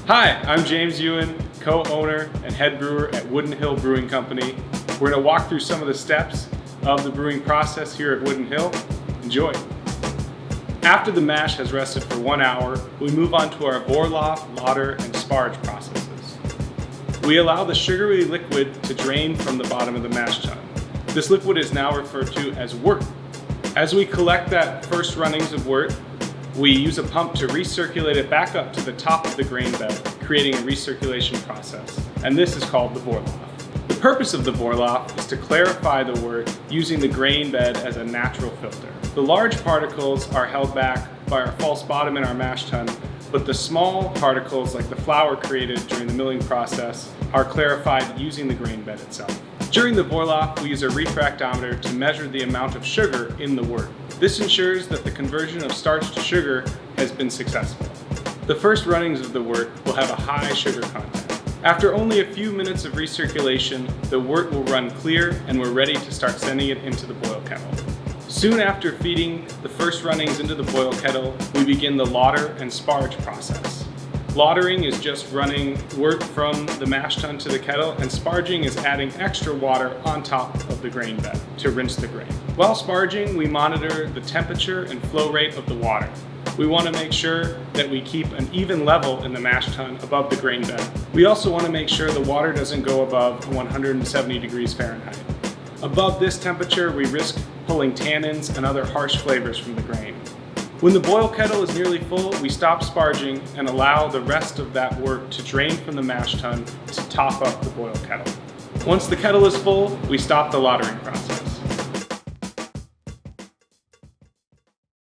Hi, I'm James Ewan, co-owner and head brewer at Wooden Hill Brewing Company. We're going to walk through some of the steps of the brewing process here at Wooden Hill. Enjoy. After the mash has rested for 1 hour, we move on to our Vorlauf, Lauter and Sparge processes. We allow the sugary liquid to drain from the bottom of the mash tun. This liquid is now referred to as wort. As we collect that first runnings of wort, we use a pump to recirculate it back up to the top of the grain bed, creating a recirculation process. And this is called the Vorlauf. The purpose of the Vorlauf is to clarify the wort using the grain bed as a natural filter. The large particles are held back by our false bottom in our mash tun, but the small particles, like the flour created during the milling process, are clarified using the grain bed itself. During the Vorlauf, we use a refractometer to measure the amount of sugar in the wort. This ensures that the conversion of starch to sugar has been successful. The first runnings of the wort will have a high sugar content. After only a few minutes of recirculation, the wort will run clear and we're ready to start sending it into the boil kettle. Soon after feeding the first runnings into the boil kettle, we begin the Lauter and Sparge process. Lautering is just running wort from the mash tun to the kettle, and sparging is adding extra water on top of the grain bed to rinse the grain. While sparging, we monitor the temperature and flow rate of the water. We want to make sure that we keep an even level in the mash tun above the grain bed. We also want to make sure the water doesn't go above 170 degrees Fahrenheit. Above this temperature, we risk pulling tannins and other harsh flavors from the grain. When the boil kettle is nearly full, we stop sparging and allow the rest of that wort to drain from the mash tun to top up the boil kettle. Once the kettle is full, we stop the lautering process.